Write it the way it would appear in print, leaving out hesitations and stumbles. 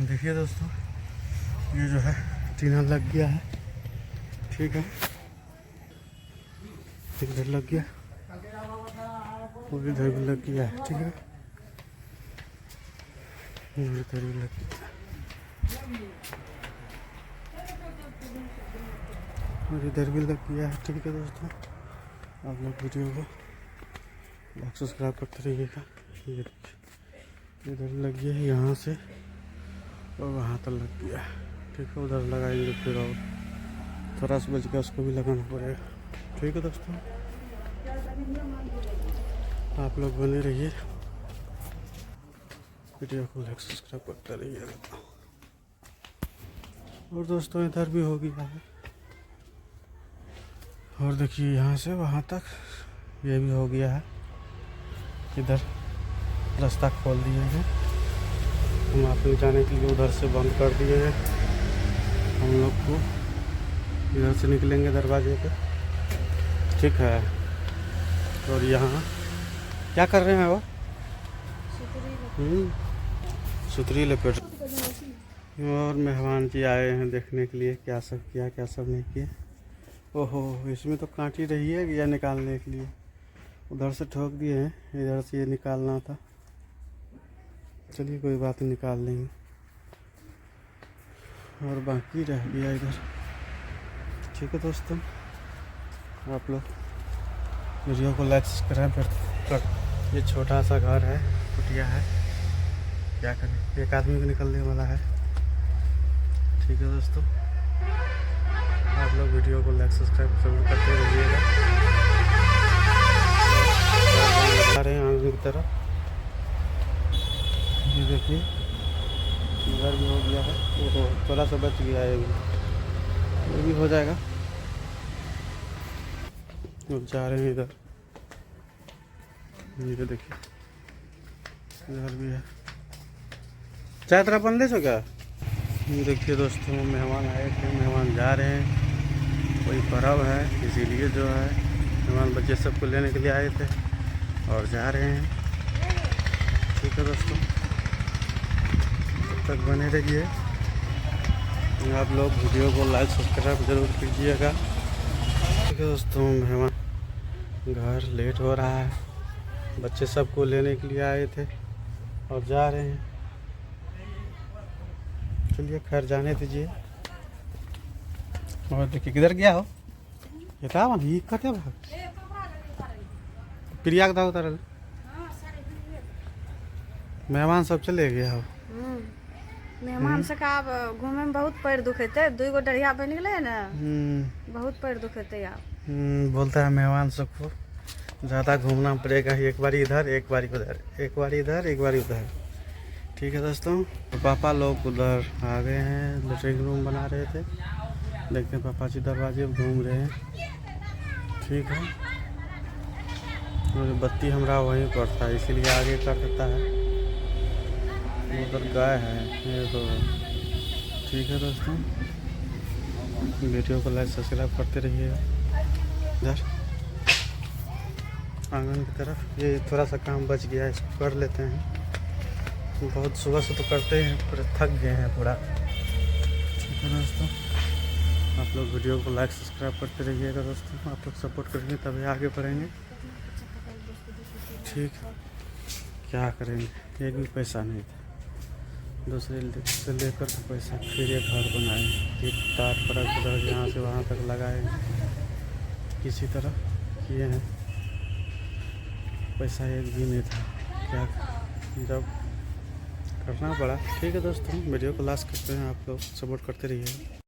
देखिए दोस्तों, ये जो है टीना लग गया है, ठीक है, इधर लग गया और इधर भी लग गया है, ठीक है, इधर भी लग गया और इधर भी लग गया है, ठीक है दोस्तों। आप लोग वीडियो को लाइक सब्सक्राइब करते रहिएगा। ये इधर लग गया है, यहाँ से और वहाँ तक लग गया, ठीक है। उधर लगाएंगे फिर और थोड़ा सा बच गया, उसको भी लगाना पड़ेगा, ठीक है दोस्तों। आप लोग बने रहिए, वीडियो को लाइक सब्सक्राइब करते रहिएगा। और दोस्तों इधर भी हो गया है, और देखिए यहाँ से वहाँ तक ये भी हो गया है। इधर रास्ता खोल दिए हैं, हम आप लोग जाने के लिए उधर से बंद कर दिए हैं। हम लोग को इधर से निकलेंगे दरवाजे पे, ठीक है। और यहाँ क्या कर रहे हैं वो? सुतरी लपेट। और मेहमान जी आए हैं देखने के लिए, क्या सब किया क्या सब नहीं किया। ओहो, इसमें तो कांटी रही है या निकालने के लिए, उधर से ठोक दिए हैं, इधर से ये निकालना था। चलिए कोई बात नहीं, निकाल लेंगे। और बाकी रह गया इधर, ठीक है दोस्तों। आप लोग वीडियो को लाइक सब्सक्राइब कर। ये छोटा सा घर है, कुटिया है, क्या करें, एक आदमी को निकलने वाला है, ठीक है दोस्तों। आप लोग वीडियो को लाइक सब्सक्राइब जरूर करते रहिएगा। आ रहे हैं आगे की तरफ, ये देखिए इधर भी हो गया है, वो थोड़ा सा बच गया है, ये भी हो जाएगा। अब जा रहे हैं इधर, ये देखिए इधर भी है। चाय तरह बन ले सो क्या? ये देखिए दोस्तों, मेहमान आए थे, मेहमान जा रहे हैं, कोई पर्व है इसीलिए जो है मेहमान बच्चे सबको लेने के लिए आए थे और जा रहे हैं, ठीक है दोस्तों। तब तक बने रहिए, आप लोग वीडियो को लाइक सब्सक्राइब जरूर कीजिएगा, ठीक है दोस्तों। मेहमान घर लेट हो रहा है, बच्चे सबको लेने के लिए आए थे और जा रहे हैं। चलिए खैर जाने दीजिए। और देखिए किधर गया हो, ये था ही कते भाग प्रिया का उतर, मेहमान सब चले गया हो। मेहमान से का घूमे में बहुत पैर दुखेते, 2 गो डरिया पे निकले है ना, बहुत पैर दुखेते आप। बोलता है मेहमान सबको ज़्यादा घूमना पड़ेगा, एक बार इधर एक बार उधर, एक बार इधर एक बार उधर, ठीक है दोस्तों। तो पापा लोग उधर आ गए हैं, लेटरिंग रूम बना रहे थे, देखते हैं पापा जी दरवाजे घूम रहे हैं, ठीक है। और बत्ती हमारा वहीं पर था इसीलिए आगे कर देता है, उधर गाय है ये तो, ठीक है दोस्तों। वीडियो को लाइक सब्सक्राइब करते रहिएगा। इधर आंगन की तरफ ये थोड़ा सा काम बच गया है, इसको कर लेते हैं। बहुत सुबह से तो करते हैं, पूरे थक गए हैं पूरा, ठीक है दोस्तों। आप लोग वीडियो को लाइक सब्सक्राइब करते रहिएगा दोस्तों, आप लोग सपोर्ट करेंगे तभी आगे बढ़ेंगे, ठीक। क्या करेंगे, एक भी पैसा नहीं था, दूसरे से लेकर के पैसा फिर एक घर बनाए, एक तार पर यहाँ से वहाँ तक लगाए, किसी तरह किए हैं, पैसा एक भी नहीं था, क्या जब करना पड़ा, ठीक है दोस्तों। वीडियो को लास्ट करते हैं, आप लोग सपोर्ट करते रहिए।